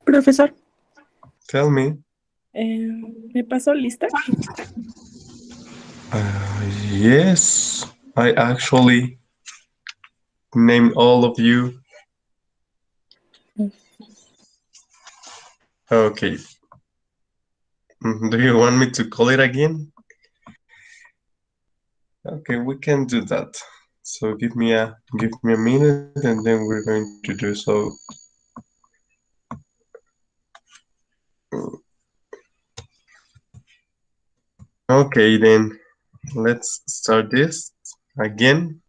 Profesor, Tell me. ¿me pasó lista? Yes, I actually named all of you. Okay. Do you want me to call it again? Okay, we can do that. So give me a minute and then we're going to do so. Okay, then let's start this again.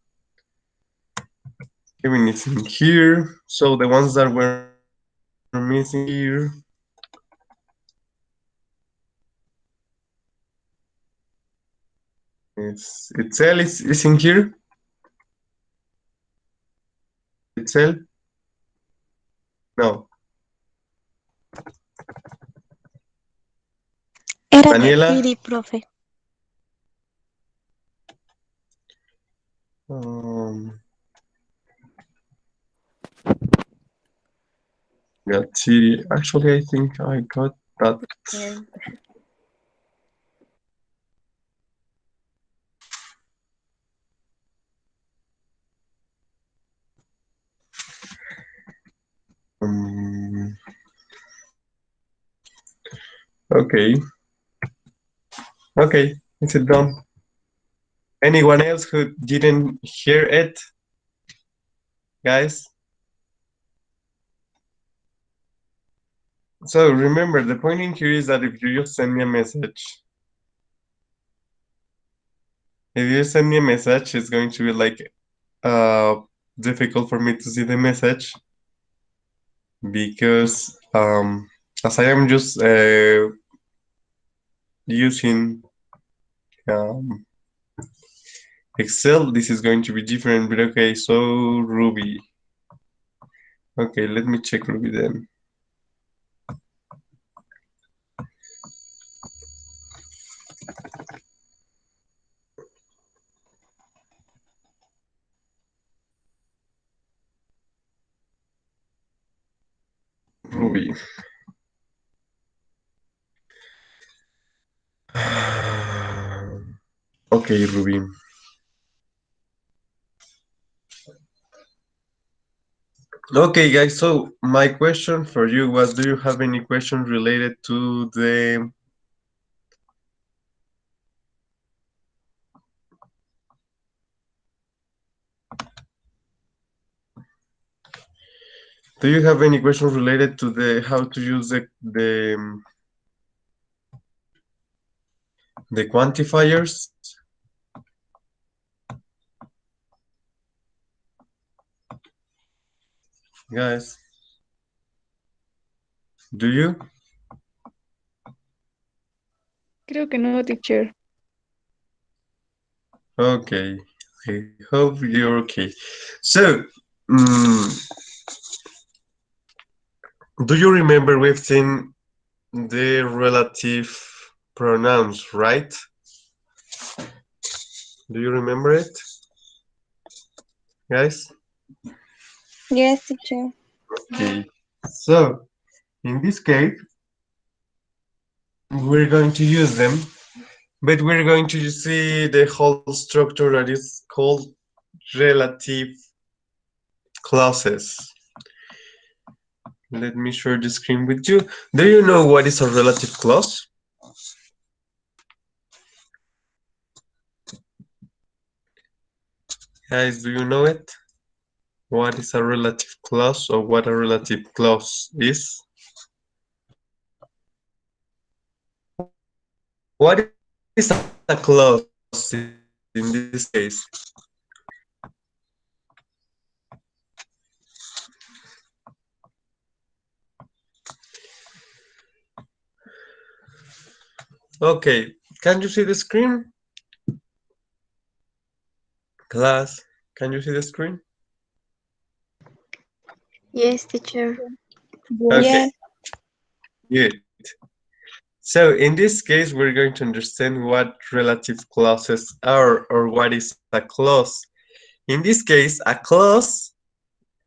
Kevin is in here. So the ones that were missing here. Itzel is in here. Itzel? No. Era Daniela? Viri, profe. Got Siri. Actually, I think I got that. Okay. Okay, is it done? Anyone else who didn't hear it? Guys? So remember, the point in here is that if you just send me a message, it's going to be like difficult for me to see the message because as I am just using Excel, this is going to be different, but okay, so Ruby. Okay, let me check Ruby then. Ruby. Okay, Ruby. Okay, guys, so my question for you was, do you have any questions related to the do you have any questions related to the how to use the quantifiers? Guys, do you? Creo que no, teacher. Okay, I hope you're okay. So, do you remember we've seen the relative pronouns, right? Do you remember it, guys? Yes, teacher. Okay, so in this case, we're going to use them, but we're going to see the whole structure that is called relative clauses. Let me share the screen with you. Do you know what is a relative clause? Guys, do you know it? What is a relative clause or what a relative clause is? What is a clause in this case? Okay, can you see the screen? Class, can you see the screen? Yes, teacher. Okay, Yes. good. So in this case, we're going to understand what relative clauses are or what is a clause. In this case, a clause,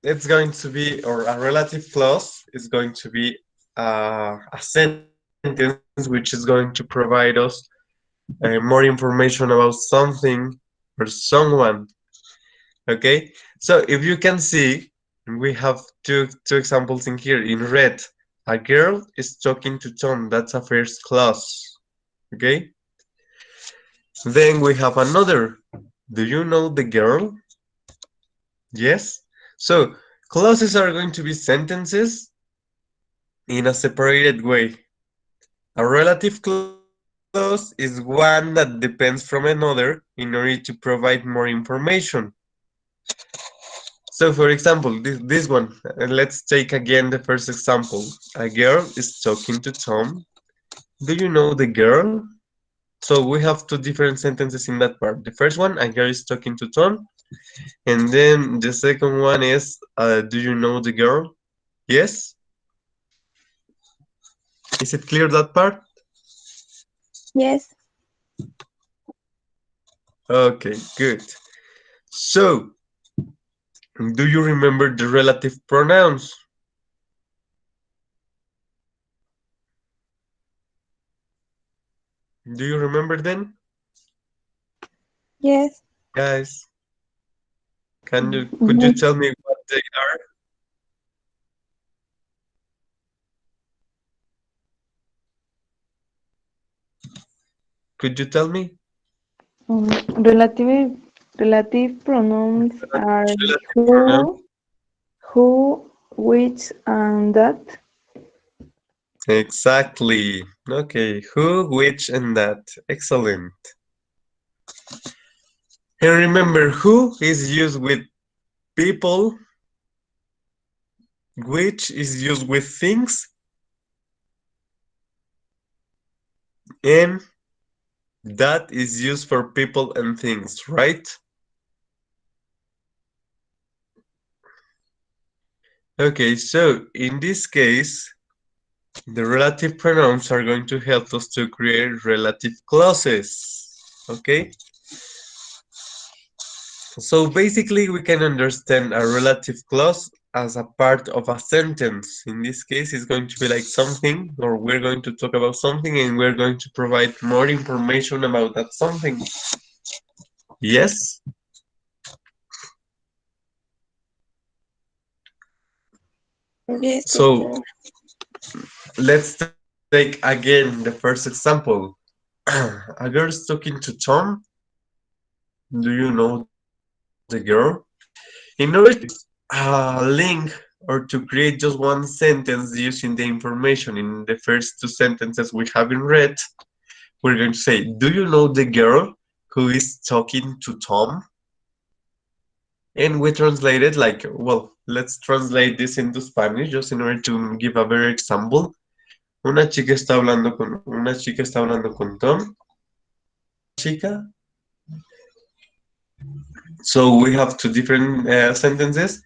it's going to be, or a relative clause is going to be a sentence which is going to provide us more information about something or someone. Okay, so if you can see, we have two examples in here. In red, a girl is talking to Tom. That's a first clause. Okay, then we have another. Do you know the girl? Yes. So clauses are going to be sentences in a separated way. A relative clause is one that depends from another in order to provide more information. So for example, this one, let's take again the first example. A girl is talking to Tom. Do you know the girl? So we have two different sentences in that part. The first one, a girl is talking to Tom. And then the second one is, do you know the girl? Yes? Is it clear that part? Yes. Okay, good. So, do you remember the relative pronouns? Do you remember them, Yes. guys? Could you Yes. tell me what they are? Could you tell me? Relative pronouns are Relative pronoun. who, which, and that. Exactly. Okay, who, which, and that. Excellent. And remember, who is used with people, which is used with things, and that is used for people and things, right? Okay, so in this case, the relative pronouns are going to help us to create relative clauses. Okay? So basically, we can understand a relative clause as a part of a sentence. In this case, it's going to be like something, or we're going to talk about something, and we're going to provide more information about that something. Yes? Yes, So teacher. let's take again the first example. A girl is talking to Tom. Do you know the girl? In order to link or to create just one sentence using the information in the first two sentences we haven't read, we're going to say, do you know the girl who is talking to Tom? And we translate it like, well, let's translate this into Spanish just in order to give a better example. Una chica está hablando con Tom. Chica. So we have two different sentences.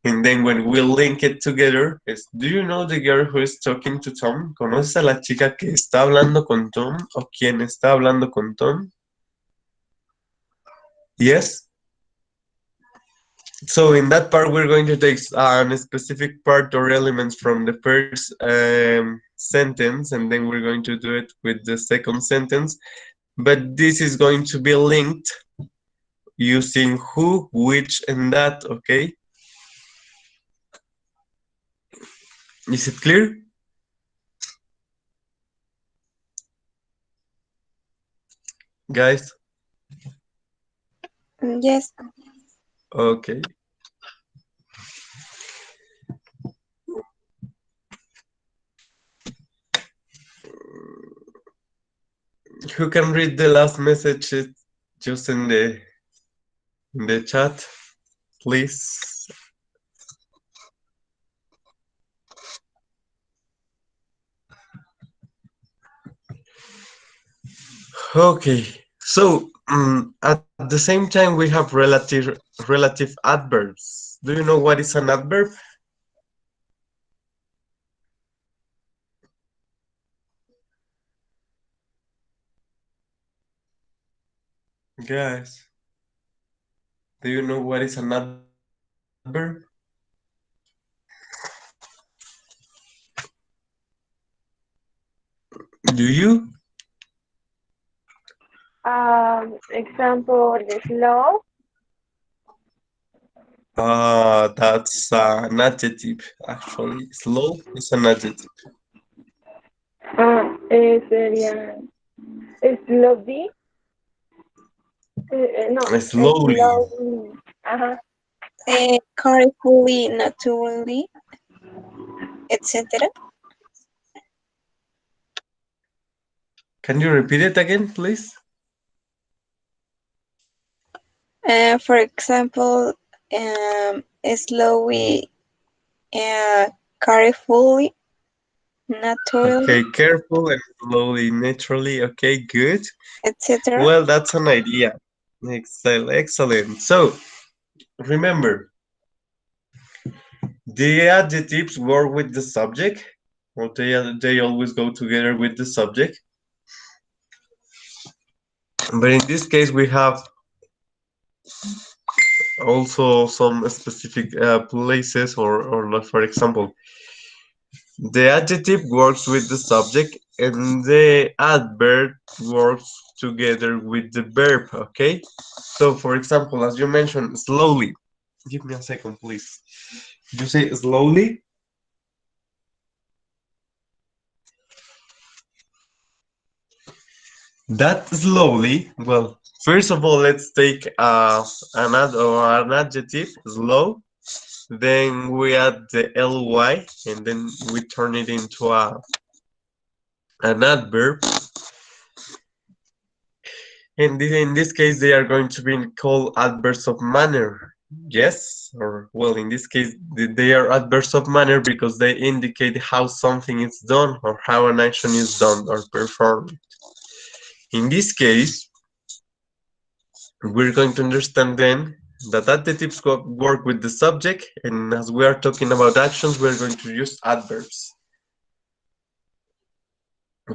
And then when we link it together, is, do you know the girl who is talking to Tom? ¿Conoces a la chica que está hablando con Tom? ¿O quien está hablando con Tom? Yes? So in that part, we're going to take a specific part or elements from the first sentence, and then we're going to do it with the second sentence. But this is going to be linked using who, which, and that, okay? Is it clear? Guys? Yes. Okay. Who can read the last message just in the chat, please? Okay, so at the same time we have relative adverbs. Do you know what is an adverb? Guys. Do you know what is an adverb? Do you? Example, the slow. That's an adjective, actually. Slow is an adjective. Sería slowly. No, Slowly. slowly. Ajá. Carefully, naturally, etc. Can you repeat it again, please? For example, slowly, carefully, naturally, Okay, careful and slowly, naturally. Okay, good. etc. Well, that's an idea. Excellent, excellent. So, remember, the adjectives work with the subject, or they always go together with the subject. But in this case, we have also some specific places, or like, for example, the adjective works with the subject and the adverb works together with the verb, okay? So, for example, as you mentioned, slowly. Give me a second, please. You say slowly? That slowly, well, first of all, let's take an adjective, slow. Then we add the ly, and then we turn it into an adverb. And in this case, they are going to be called adverbs of manner. Yes, or well, in this case, they are adverbs of manner because they indicate how something is done or how an action is done or performed. In this case, we're going to understand then that adjectives work with the subject, and as we are talking about actions, we're going to use adverbs.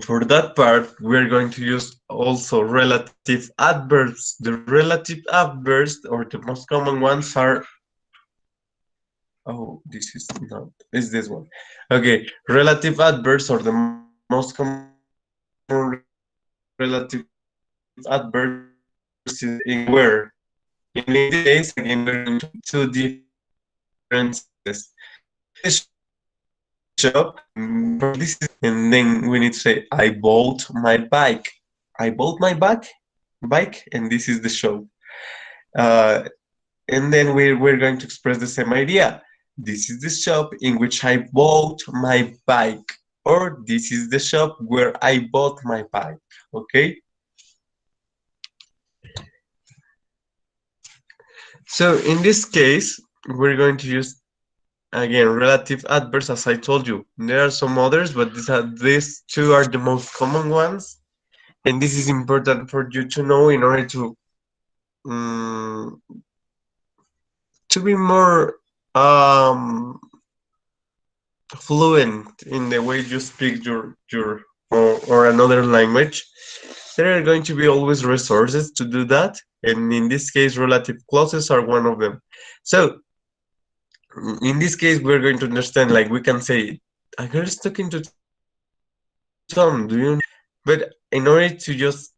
For that part, we're going to use also relative adverbs. The relative adverbs, or the most common ones, are this is not, is this one. Okay, relative adverbs, or the most common relative adverbs is in where. In this case, again, we're going to two different sentences. The shop, for this, and then we need to say, I bought my bike. I bought my bike, and this is the shop. Uh, and then we're going to express the same idea. This is the shop in which I bought my bike, or this is the shop where I bought my bike. Okay. So in this case, we're going to use again relative adverbs, as I told you. There are some others, but these two are the most common ones, and this is important for you to know in order um, to be more fluent in the way you speak your or another language. There are going to be always resources to do that, and in this case, relative clauses are one of them. So in this case, we're going to understand, like we can say, a girl is talking to Tom, do you? But in order to just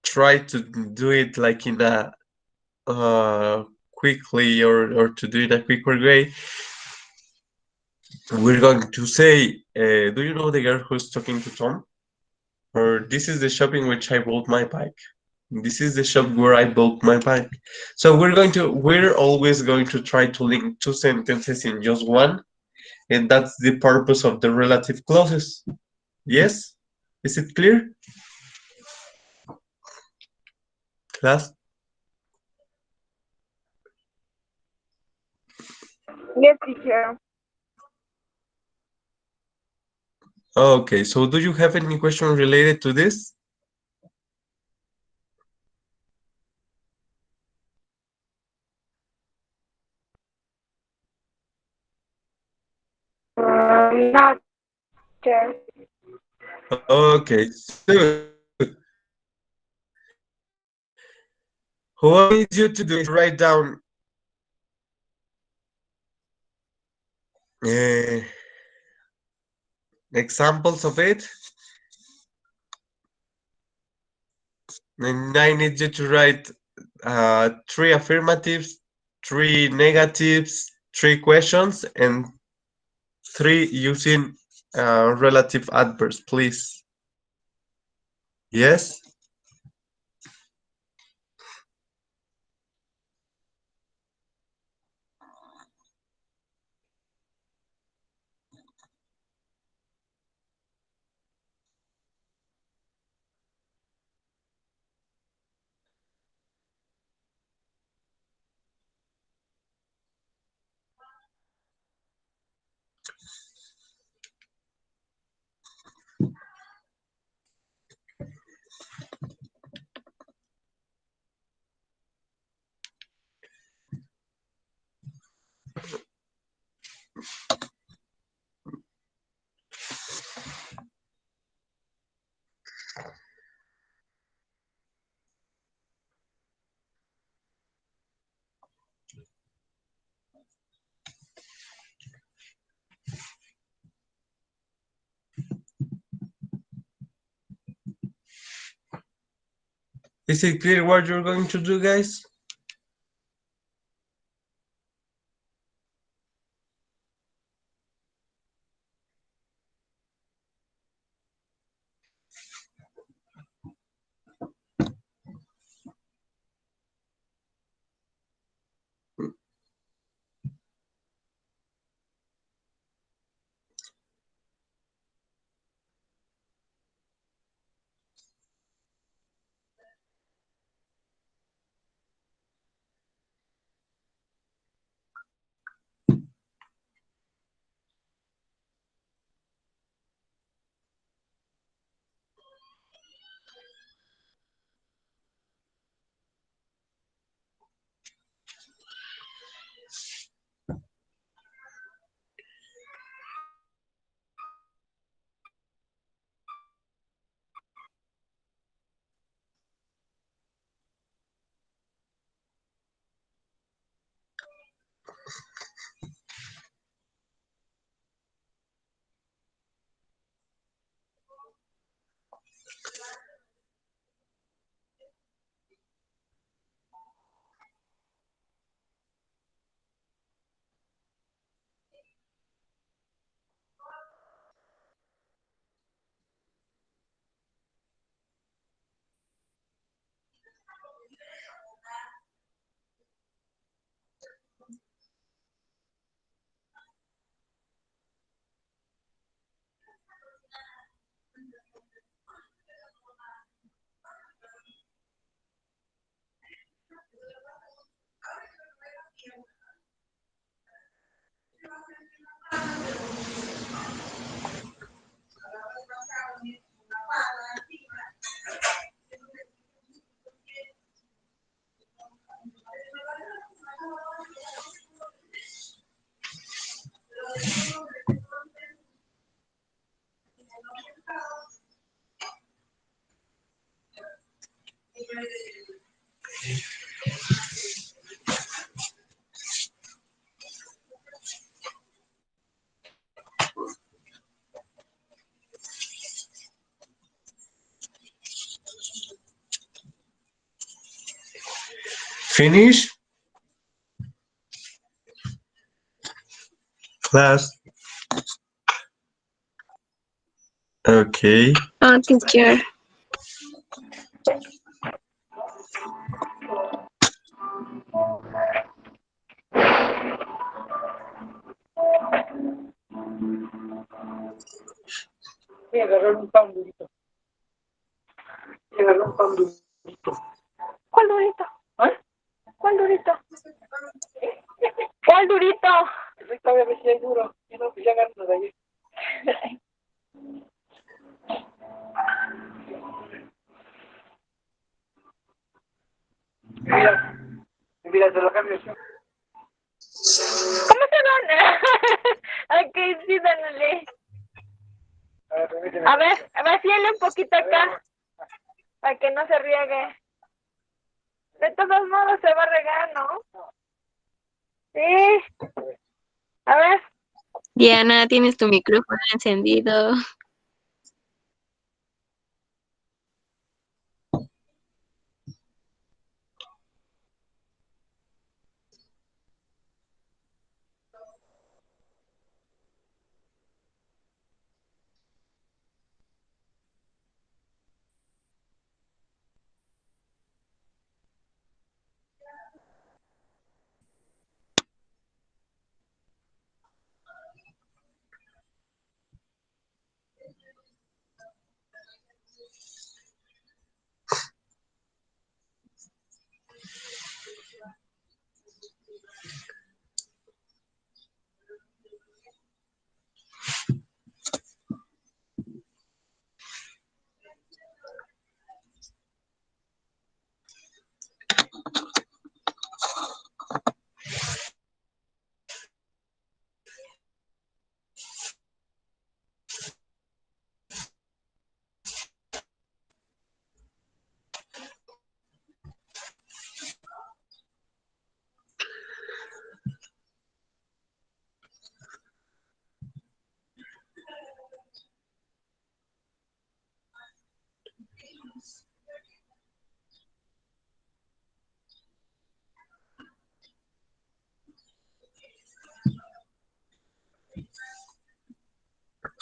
try to do it like in a quickly, or to do it a quicker way, we're going to say, do you know the girl who's talking to Tom? Or this is the shop in which I bought my bike. This is the shop where I bought my bike. So we're always going to try to link two sentences in just one, and that's the purpose of the relative clauses. Yes? Is it clear? Class? Yes, teacher. Okay, so do you have any question related to this? Not teacher. Okay, so Who I need you to do is write down examples of it. And I need you to write 3 affirmatives, 3 negatives, 3 questions, and 3 using relative adverbs, please. Yes? Is it clear what you're going to do, guys? Finish? Class? Okay. Teacher. Me agarraron un pan durito. Me agarró un pan durito. ¿Cuál durito? ¿Ah? ¿Cuál durito? ¿Cuál durito? Ahorita voy a ver si hay duro. Si no, pues ya agarro uno de ahí. Mira, se lo cambio yo. ¿Cómo se van? Ok, sí, dándole. Permíteme. A ver, vacíale un poquito acá, para que no se riegue. De todos modos se va a regar, ¿no? Sí. A ver. Diana, tienes tu micrófono encendido.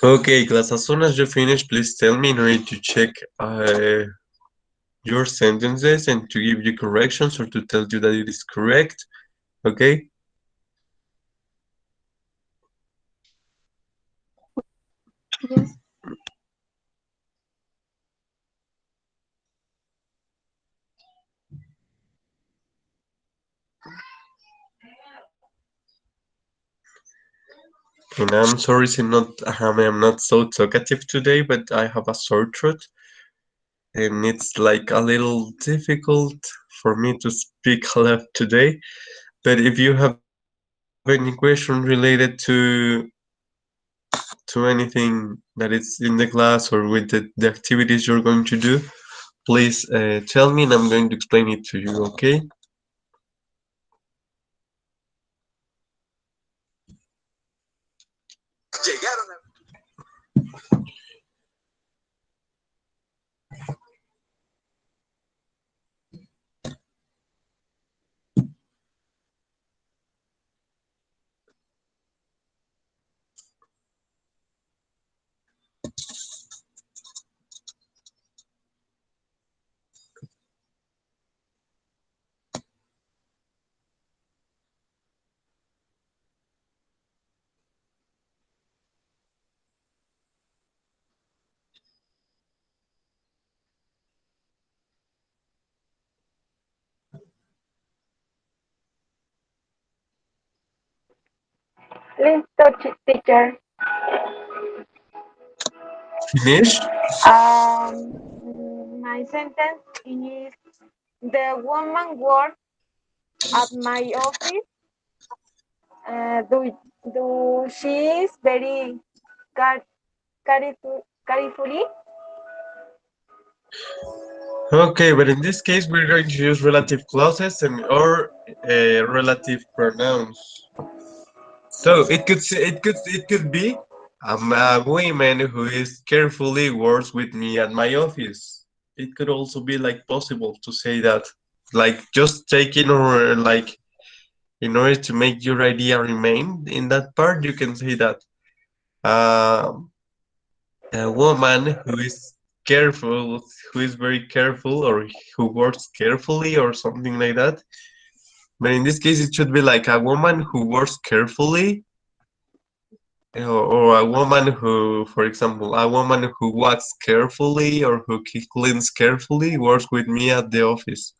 Okay, class, as soon as you finish, please tell me in order to check your sentences and to give you corrections or to tell you that it is correct. Okay? Yes. And I'm sorry, I'm not so talkative today, but I have a sore throat, and it's like a little difficult for me to speak a lot today. But if you have any question related to anything that is in the class or with the activities you're going to do, please tell me and I'm going to explain it to you, okay? Listo, teacher. Finish? My sentence is the woman works at my office. She is very carefully. Okay, but in this case, we're going to use relative clauses and or relative pronouns. So it could be a woman who is carefully works with me at my office. It could also be like possible to say that, like just taking or like in order to make your idea remain in that part, you can say that a woman who is careful, who is very careful, or who works carefully, or something like that. But in this case, it should be like a woman who works carefully, or a woman who, for example, a woman who walks carefully or who cleans carefully works with me at the office.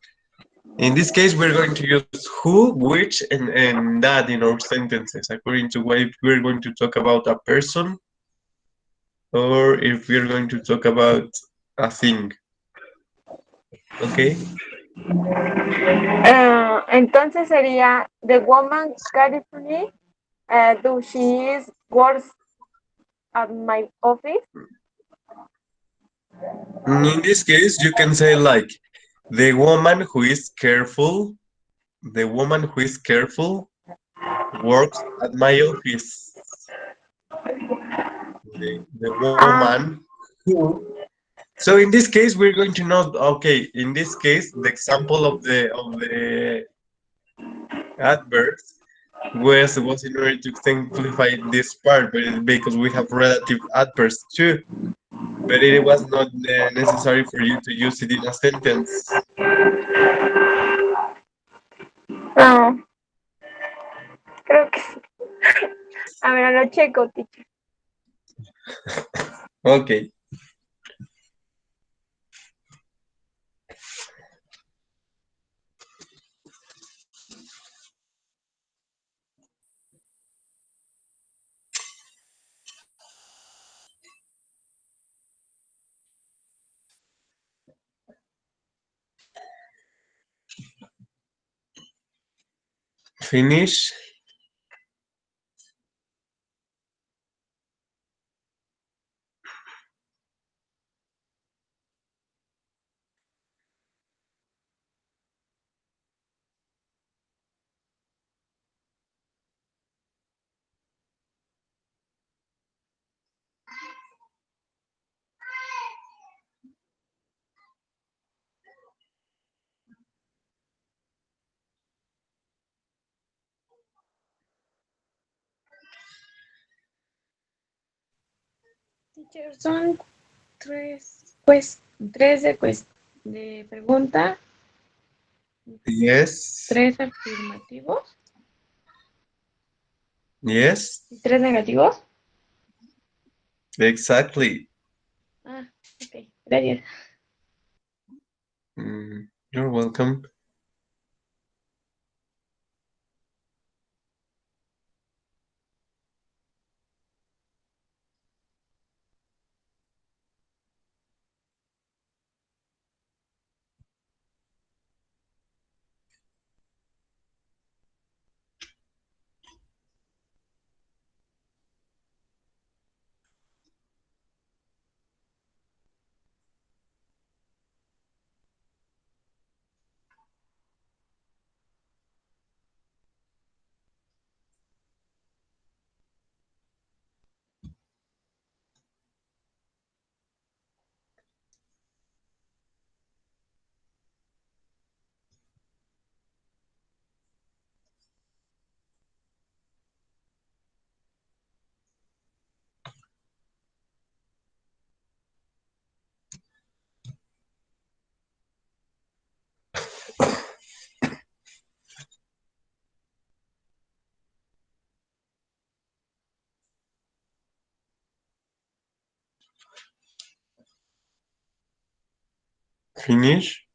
In this case, we're going to use who, which, and that in our sentences, according to what if we're going to talk about a person or if we're going to talk about a thing. Okay? Entonces sería the woman carefully do she is works at my office. In this case, you can say like The woman who is careful, the woman who is careful works at my office. The woman who. So in this case, we're going to know. Okay, in this case, the example of the adverbs was in order to simplify this part, but because we have relative adverbs too. But it was not necessary for you to use it in a sentence. No, creo que sí. A ver, lo checo, teacher. Okay. Finish. Teacher, son tres, pues, tres de pregunta, Yes. tres afirmativos Yes. y tres negativos. Exactly. Ah, ok, gracias. You're welcome. Finish.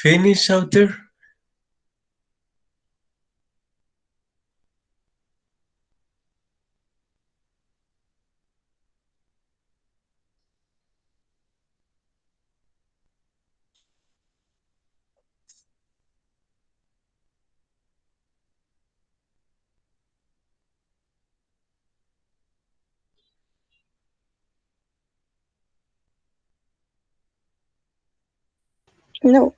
Finish out there. No.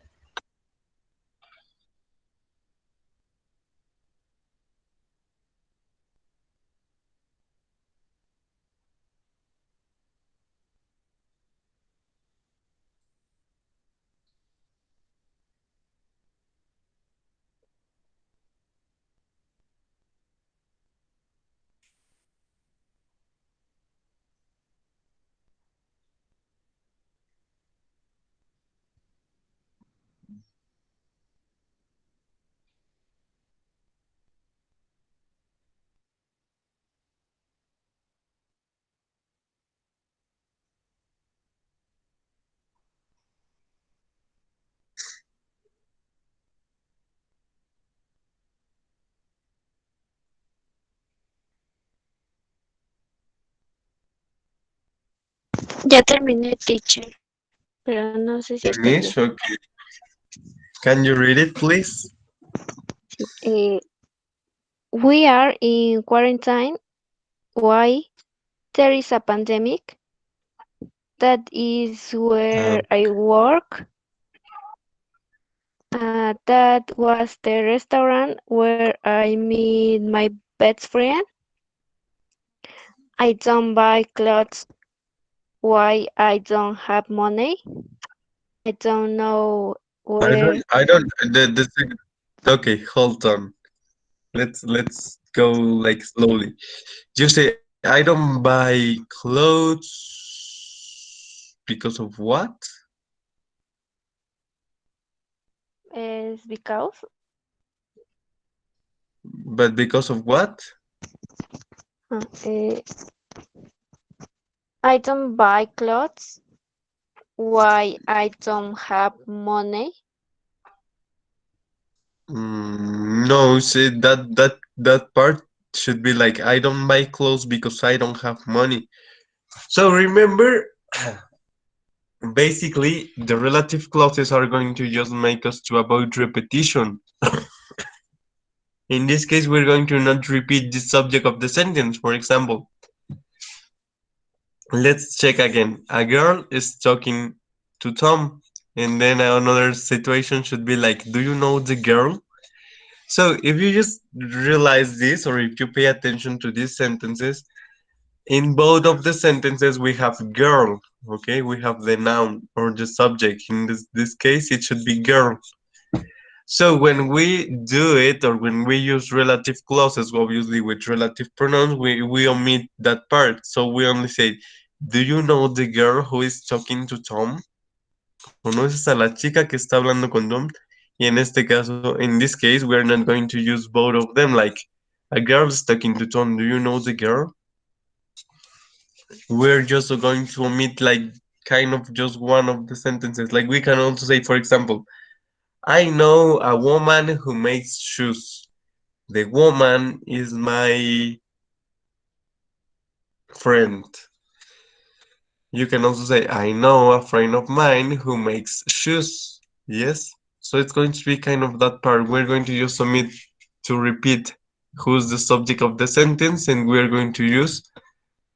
Ya terminé, teacher, pero no sé si está bien. Finish? Okay. Can you read it, please? We are in quarantine. Why? There is a pandemic. That is where I work. That was the restaurant where I meet my best friend. I don't buy clothes. Why? I don't have money. I don't know where. Okay, hold on. Let's go like slowly. You say I don't buy clothes because of what? Is because But because of what? uh, eh, I don't buy clothes. Why? I don't have money. No, see that part should be like I don't buy clothes because I don't have money. So remember, basically the relative clauses are going to just make us to avoid repetition. In this case, we're going to not repeat the subject of the sentence. For example, let's check again. A girl is talking to Tom, and then another situation should be like, do you know the girl? So if you just realize this, or if you pay attention to these sentences, in both of the sentences we have girl, okay? We have the noun or the subject. In this case, it should be girl. So when we do it, or when we use relative clauses, obviously with relative pronouns, we omit that part. So we only say, do you know the girl who is talking to Tom? ¿Conoces a la chica que está hablando con Tom? Y en este caso, in this case, we're not going to use both of them. Like, a girl is talking to Tom. Do you know the girl? We're just going to omit like kind of just one of the sentences. Like we can also say, for example, I know a woman who makes shoes. The woman is my friend. You can also say, I know a friend of mine who makes shoes. Yes? So it's going to be kind of that part. We're going to use omit to repeat who's the subject of the sentence, and we're going to use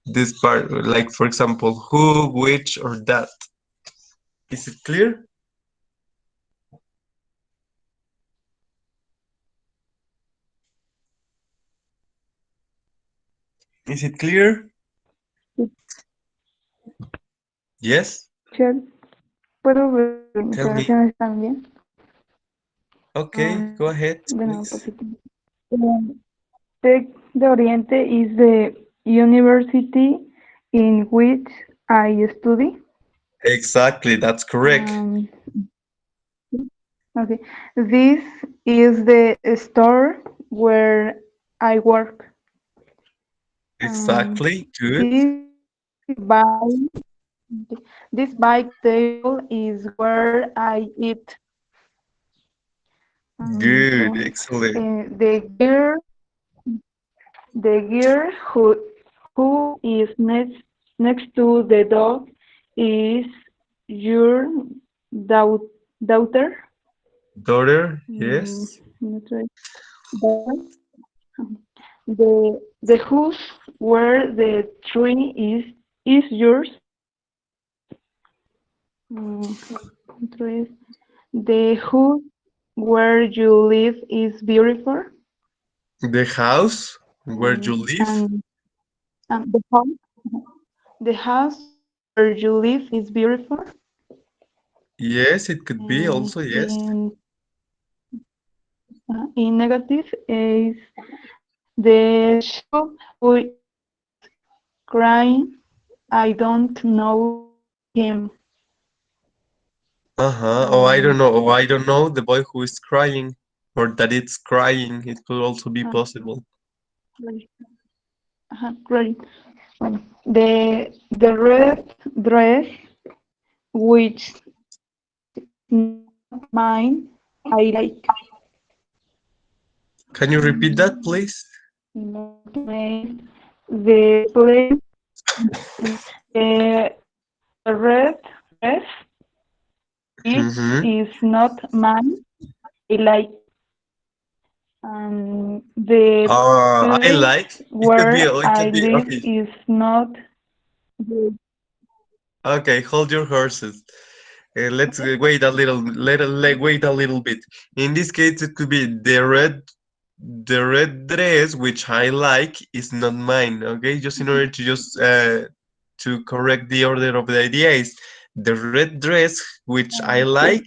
this part, like for example, who, which, or that. Is it clear? Is it clear? Yes? Teacher, ¿puedo ver mis Tell me. oraciones también? Okay, go ahead, Bueno, please. positivo. Tech de Oriente is the university in which I study. Exactly, that's correct. Okay. This is the store where I work. Exactly, good. Bike, this bike table is where I eat. Good, excellent. The girl who is next to the dog is your daughter. Daughter, yes. Not right. The house where the tree is yours. Not right. The house where you live is beautiful. The house where you live. And the house where you live is beautiful. Yes, it could be And also, yes. in negative is the shop who is crying. I don't know him. Uh-huh. Oh, I don't know. Oh, I don't know the boy who is crying, or that it's crying. It could also be possible. Crying. Bueno, the red dress, which not mine, I like. Can you repeat that, please? Not mine. The place, the The red dress Mhm. is not mine. I like the I place like. It could be. where It I could be. live Okay. is not the Okay. Hold your horses. Let's wait a little. Wait a little bit. In this case, it could be the red dress which I like is not mine. Okay, just in order to just to correct the order of the idea is the red dress which I like.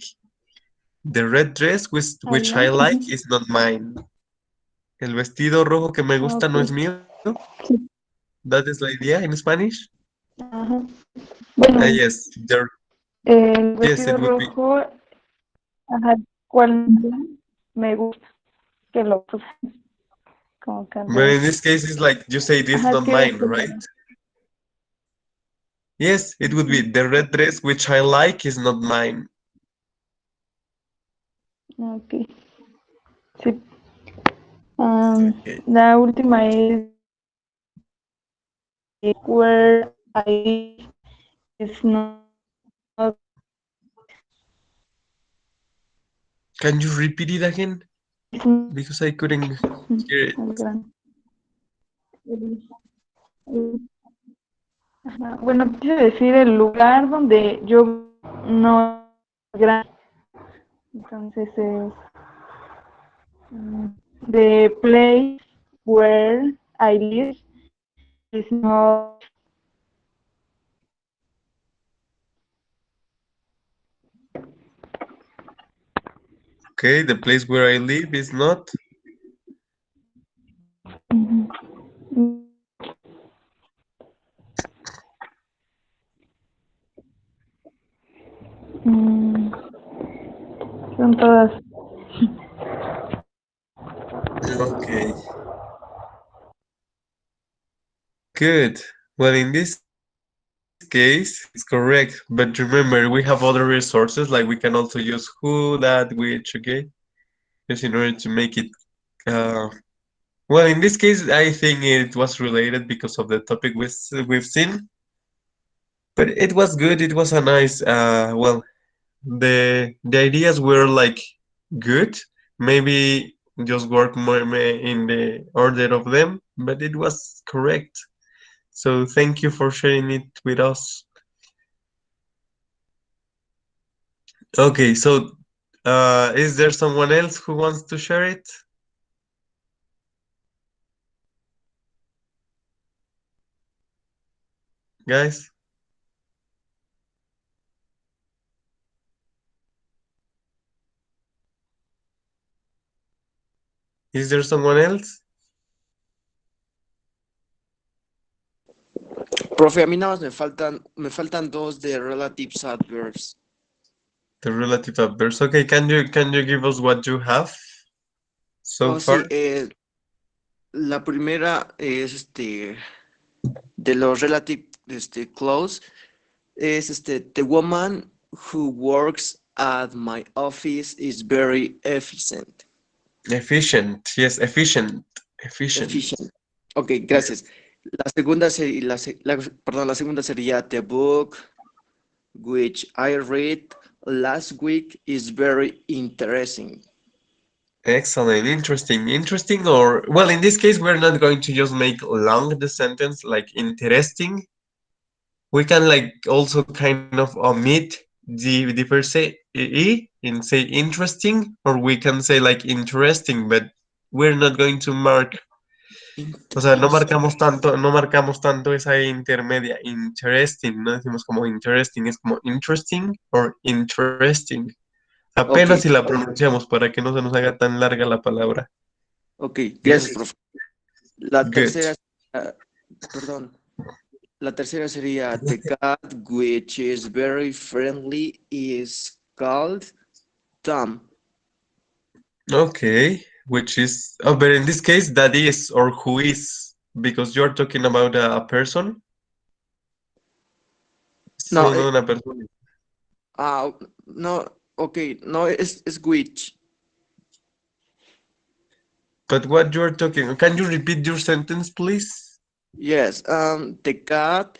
The red dress I which I like. like is not mine. El vestido rojo que me gusta no es Okay. mío. Sí. That is the idea in Spanish. Ajá. Bueno, Yes, el yes, vestido it would be. rojo, ajá, ¿cuál me gusta que lo puse? Como que But ando. in this case, it's like you say this is Ajá, es not que mine, right? Yes, it would be the red dress which I like is not mine. ok. Sí. Okay. La última es where I live is not. Can you repeat it again? It's not Because I couldn't hear it. más grande. Ajá. Bueno, quise decir el lugar donde yo no es grande. Entonces es the place where I live is not. Okay, the place where I live is not. Son todas. Okay. Good. Well, in this case, it's correct. But remember, we have other resources, like we can also use who, that, which, okay? Just in order to make it, well, in this case, I think it was related because of the topic we've seen. But it was good. It was a nice, well, the ideas were like good. Maybe just work more in the order of them, but it was correct. So thank you for sharing it with us. Okay, so is there someone else who wants to share it? Guys? Is there someone else? Profe, a mí nada más me faltan dos de relatives adverbs. The relative adverbs. Okay, can you give us what you have so far? Sí, la primera es de los relative close, es the woman who works at my office is very efficient. Efficient. Yes, efficient. Efficient. Efficient. Ok, gracias. La segunda la segunda sería the book which I read last week is very interesting. Excellent. Interesting, or, well, in this case, we're not going to just make long the sentence like interesting. We can like also kind of omit the per se e and say interesting, or we can say like interesting, but we're not going to mark. O sea, no marcamos tanto esa intermedia, interesting, no decimos como interesting, es como interesting or interesting. Apenas si Ok, la pronunciamos para que no se nos haga tan larga la palabra. ok, Yes. gracias, profe. La Good. tercera, perdón, la tercera sería the cat which is very friendly is called Tom. Okay, which is, oh, but in this case, that is or who is, because you're talking about a person. No, No, una persona. no, ok, no, es which. But what you're talking, can you repeat your sentence, please? Yes, the cat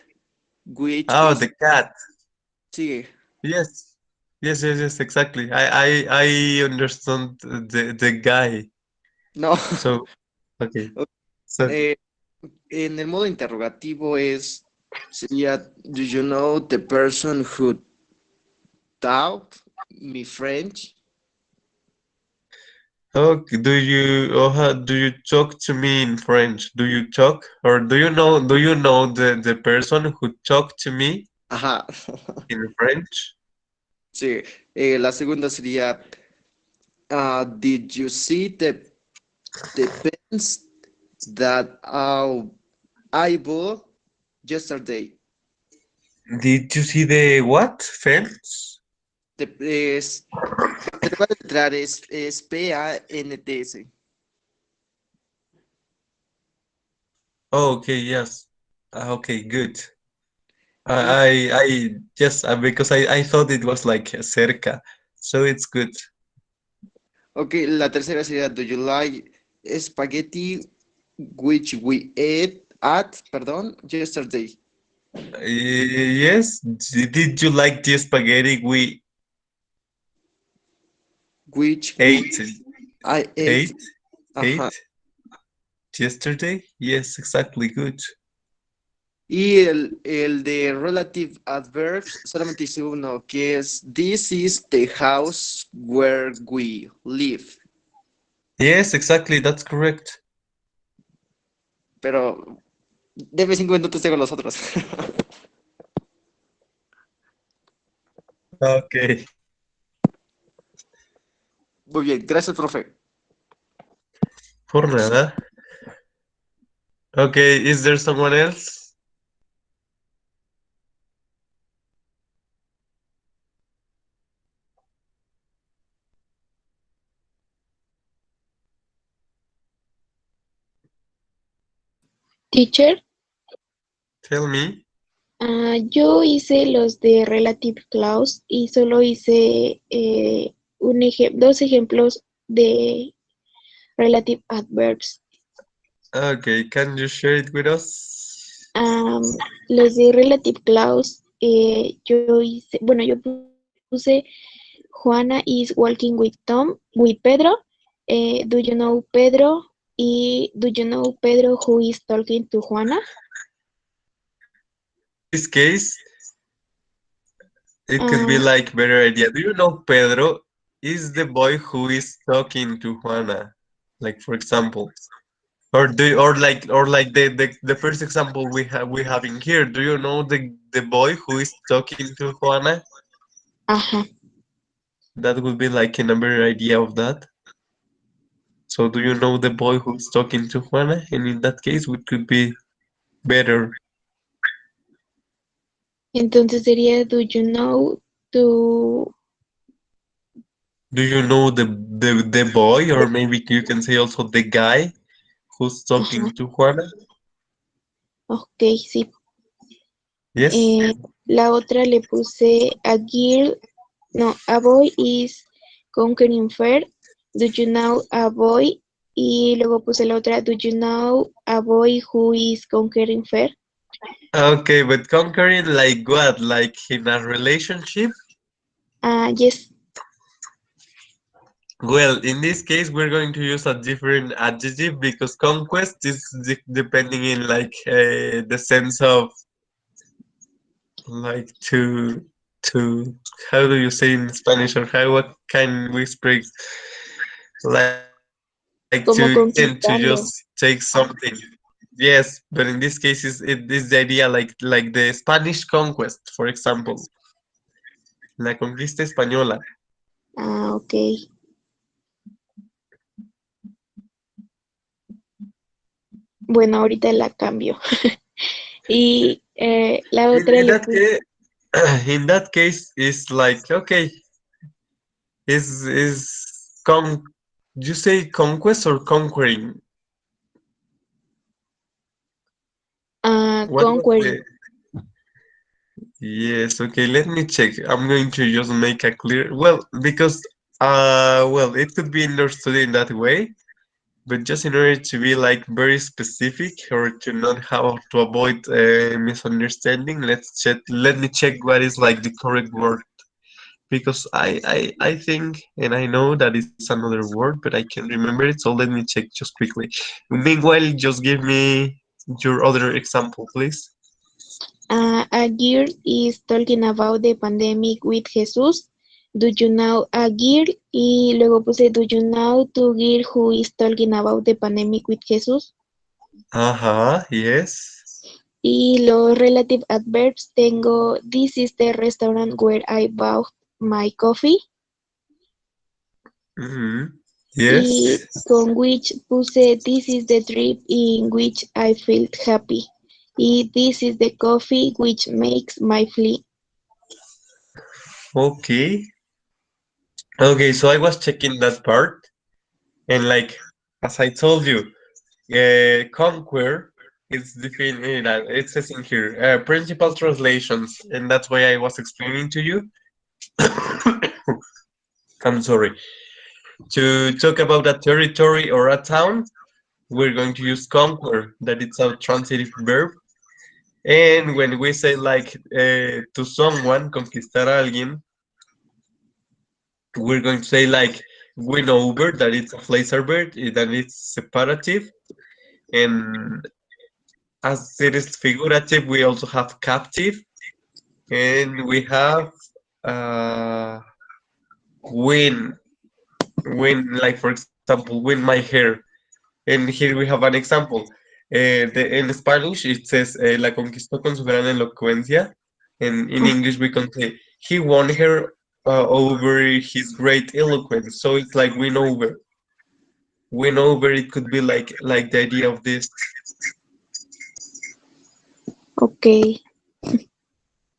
which Oh, is the cat. Sigue. Yes. Yes, exactly. I understand the guy. No. So, okay. So, Eh, en el modo interrogativo sería, do you know the person who taught me French? okay, do you talk to me in French? Do you talk or do you know the person who talked to me Ajá. in French? Sí. La segunda sería, did you see the pens that I bought yesterday? Did you see the what? Fence? Te lo voy a deletrear, es PANTS. Oh, okay, yes. Okay, good. Y, Yes, because I thought it was like cerca, so it's good. ok, la tercera sería, do you like spaghetti which we ate perdón, yesterday? Yes. Did you like the spaghetti we Which ate I ate. ate Ajá. ate yesterday? Yes, exactly. Good. Y el de relative adverbs solamente hice uno, que es this is the house where we live. Yes, exactly. That's correct. Pero de vez en cuando te tengo los otros. Okay. Muy bien, gracias, profe. Por nada. Okay, is there someone else? Teacher, Tell me. yo hice los de relative clause y solo hice dos ejemplos de relative adverbs. Okay, can you share it with us? Los de relative clause, yo hice, bueno, yo puse Juana is walking with Tom, with Pedro. Do you know Pedro? Y do you know Pedro who is talking to Juana? This case, it could be Ah, like better idea. Do you know Pedro is the boy who is talking to Juana? Like for example. Or like the first example we have in here. Do you know the boy who is talking to Juana? ajá. That would be like a better idea of that. So do you know the boy who's talking to Juana? And in that case, it could be better. Entonces sería do you know to Do you know the boy, or maybe you can say also the guy who's ajá, talking to Juana? ok, sí. Yes. La otra le puse a girl, no, a boy is conquering fair. Do you know a boy? Y luego puse la otra, do you know a boy who is conquering fair? Okay, but conquering like what? Like in a relationship? Yes. Well, in this case, we're going to use a different adjective because conquest is depending in like the sense of like to how do you say in Spanish, or how what can we speak like Como to tend to conquistando. just take something. Yes, but in this case, it is the idea like the Spanish conquest, for example, la conquista española. Ok. Bueno, ahorita la cambio. Y la otra In le that puse, case, in that case, it's like okay, is con. You say conquest or conquering? What was conquering. the? Yes, okay, let me check. I'm going to just make a clear, well, because well, it could be understood in that way. But just in order to be like very specific or to not have to avoid misunderstanding, let me check what is like the correct word. Because I think and I know that it's another word, but I can't remember it, so let me check just quickly. Meanwhile, just give me your other example, please. A girl is talking about the pandemic with Jesus. Do you know a girl? Y luego puse, do you know two girl who is talking about the pandemic with Jesus? Yes. Y los relative adverbs tengo, this is the restaurant where I bought my coffee. Y Yes. con which puse, this is the trip in which I felt happy. Y this is the coffee which makes my flee. Okay. Okay, so I was checking that part, and like as I told you, conquer is defined. It says in here, principal translations, and that's why I was explaining to you. I'm sorry. To talk about a territory or a town, we're going to use conquer, that it's a transitive verb. And when we say like to someone, conquistar a alguien, we're going to say like win over, that it's a phrasal verb, that it's separative. And as it is figurative, we also have captive, and we have uh, win, like for example, win my hair. And here we have an example. In Spanish, it says, la conquistó con su gran elocuencia. And in English, we can say, he won her over his great eloquence. So it's like win over. Win over, it could be like the idea of this. Okay.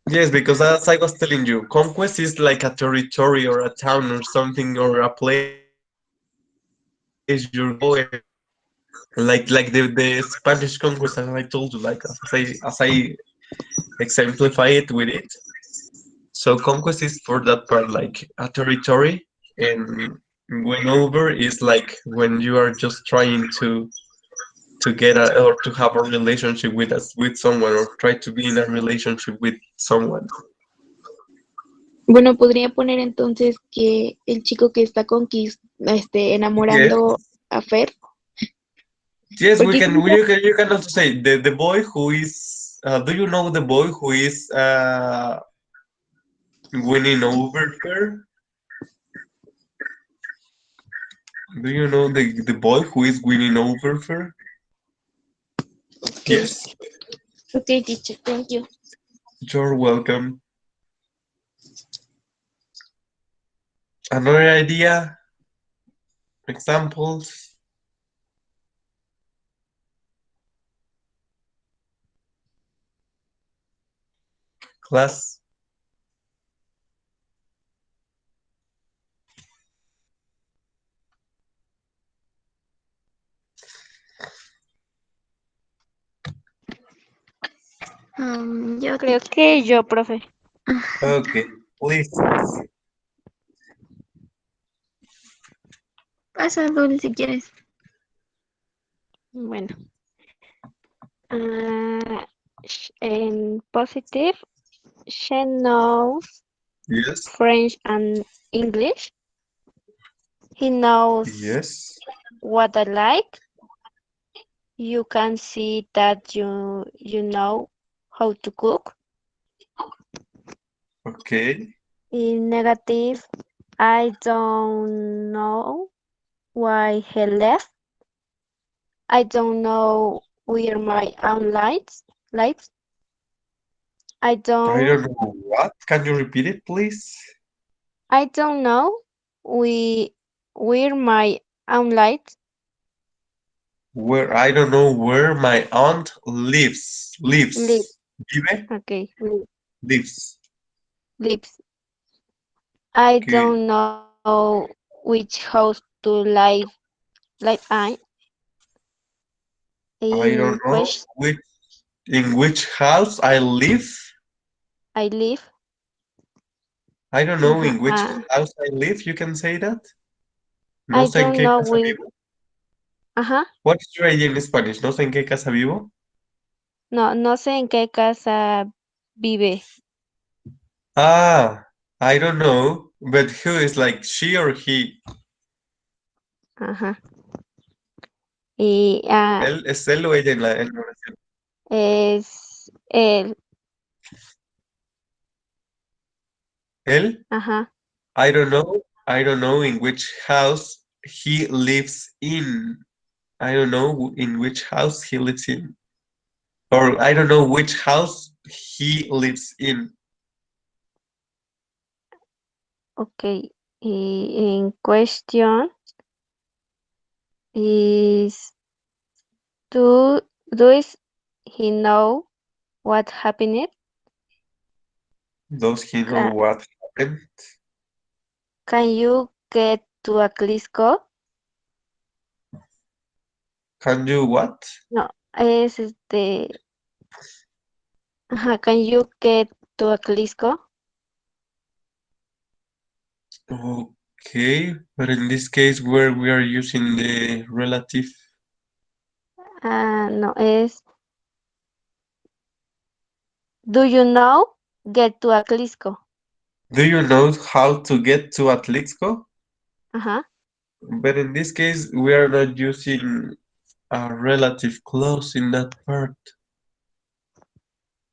Yes, because as I was telling you, conquest is like a territory or a town or something or a place you're going, like the Spanish conquest, as I told you, like as I exemplify it with it. So conquest is for that part, like a territory, and win over is like when you are just trying to get a or to have a relationship with someone or try to be in a relationship with someone. Bueno, podría poner entonces que el chico que está Yes. enamorando a Fer, Yes, we porque can. You can also say the boy who is. Do you know the boy who is winning over her? Do you know the boy who is winning over her? okay, Yes. okay, teacher, thank you. You're welcome. Another idea, examples. Class. Yo creo que yo, profe. Okay, please. Pasa, Dulce, si quieres. Bueno. En positive, she knows Yes. French and English. He knows Yes. what I like. You can see that you know how to cook. Okay. In negative, I don't know why he left. I don't know where my own lights. I I don't don't know what. Can you repeat it, please? I don't know we where my own lights Where I don't know where my aunt lives. live. Lives. Vive? Okay, Lives. lives. I Okay. don't know which house to live I in don't know question in which house I live. I live. I don't know in which Uh, house I live. You can say that. No I sé en don't qué know casa where vivo. Ajá. What is your idea in Spanish? No sé en qué casa vivo. No, no sé en qué casa vive. Ah, I don't know. But who is like she or he? Ajá. Y Él es él o ella en la oración. es él. Él? Ajá. I don't know. I don't know in which house he lives in. I don't know in which house he lives in. Or I don't know which house he lives in. Okay. In question is do does he know what happened? Does he know Can, what happened? can you get to a Clisco? Can you what? No, es ajá, can you get to a Clisco? Okay, but in this case where we are using the relative, No, es do you know get to a Clisco? do you know how to get to Atlixco? Ajá. But in this case we are not using a relative clause in that part.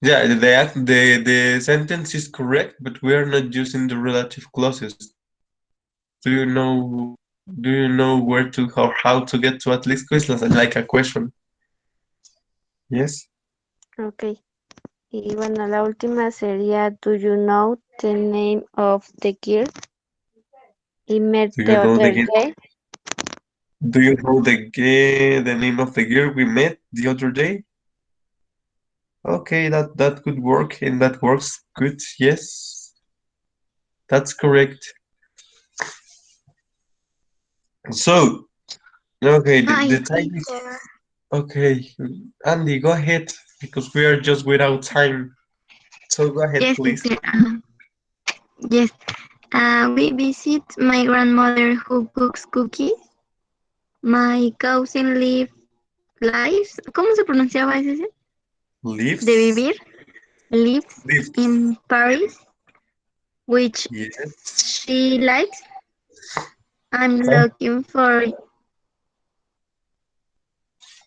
Yeah, the sentence is correct, but we are not using the relative clauses. Do you know where to how to get to Atlixco? It's like a question. Yes. Okay. Y bueno, la última sería do you know the name of the girl he met Do the you know other the day? Do you know the name of the girl we met the other day? Okay, that could work, and that works good. Yes, that's correct. So, okay, the time is okay. Andy, go ahead because we are just without time. So go ahead, Yes, please. teacher. Yes. We visit my grandmother who cooks cookies. My cousin lives. ¿Cómo se pronunciaba ese? Lives. De vivir. Lives Lives. in Paris, which Yes. she likes. I'm Huh? looking for.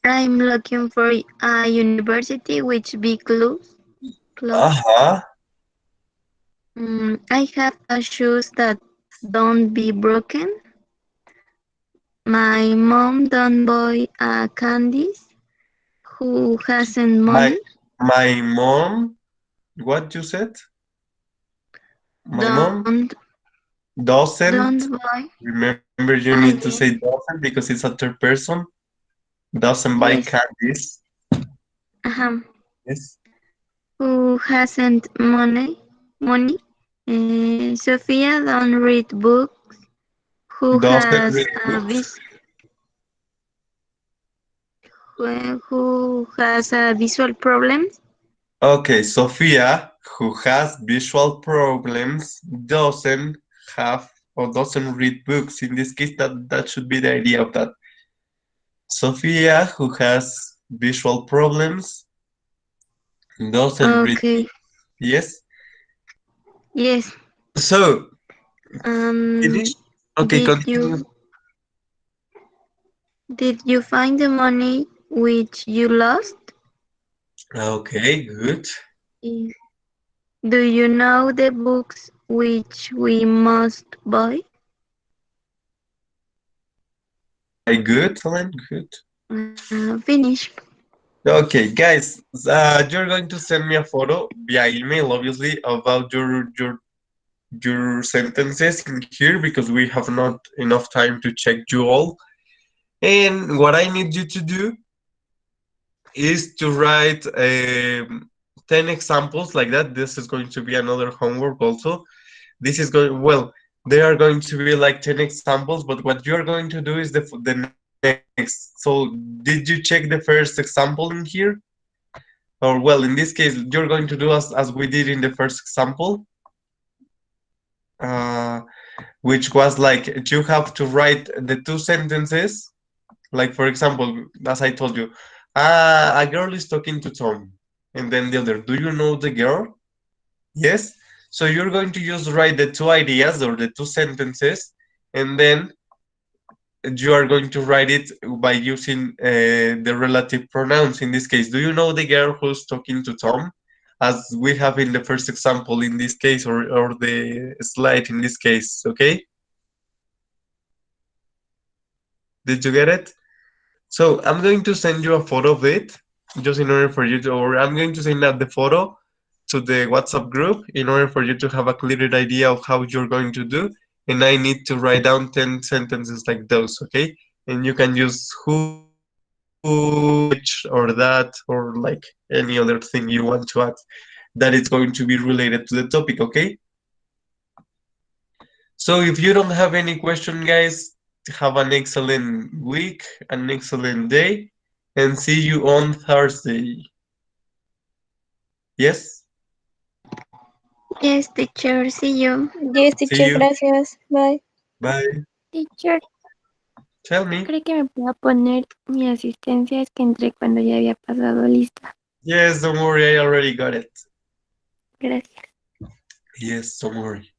I'm looking for a university which be close. Uh-huh. I have a shoes that don't be broken. My mom don't buy candies. Who hasn't money? My mom, what you said? My mom Don't doesn't. buy. Remember, you need to say Yes, doesn't because it's a third person. Doesn't buy yes. candies. Yes. Who hasn't money? Money. Sophia don't read books. Who Doesn't has read a books. who has a visual problems? Okay, Sophia, who has visual problems, doesn't have or doesn't read books. In this case, that should be the idea of that. Sophia, who has visual problems, doesn't read. Okay. Yes. Yes. So, Um. finish. Okay, Did continue. you find the money which you lost? Okay, good. Do you know the books which we must buy? Good, Helen, good. Finish. Okay, guys, you're going to send me a photo via email, obviously, about your sentences in here because we have not enough time to check you all. And what I need you to do is to write 10 examples like that. This is going to be another homework also. This is going, well, they are going to be like 10 examples, but what you're going to do is the next. So did you check the first example in here? Or well, in this case, you're going to do as we did in the first example, which was like you have to write the two sentences Like, for example, as I told you, a girl is talking to Tom, and then the other, do you know the girl? Yes. So you're going to just write the two ideas or the two sentences, and then you are going to write it by using the relative pronouns. In this case, do you know the girl who's talking to Tom? As we have in the first example in this case, or the slide in this case, okay? Did you get it? So I'm going to send you a photo of it, just in order for you to, or I'm going to send out the photo to the WhatsApp group in order for you to have a clearer idea of how you're going to do. And I need to write down 10 sentences like those, okay? And you can use who, which, or that, or like any other thing you want to add that is going to be related to the topic, okay? So if you don't have any question, guys, have an excellent week, an excellent day, and see you on Thursday. Yes? Yes, teacher, see you. Yes, See teacher, you. gracias. Bye. Bye. Teacher, Tell ¿no me. cree que me pueda poner mi asistencia? Es que entré cuando ya había pasado lista. Yes, don't worry, I already got it. Gracias. Yes, don't worry.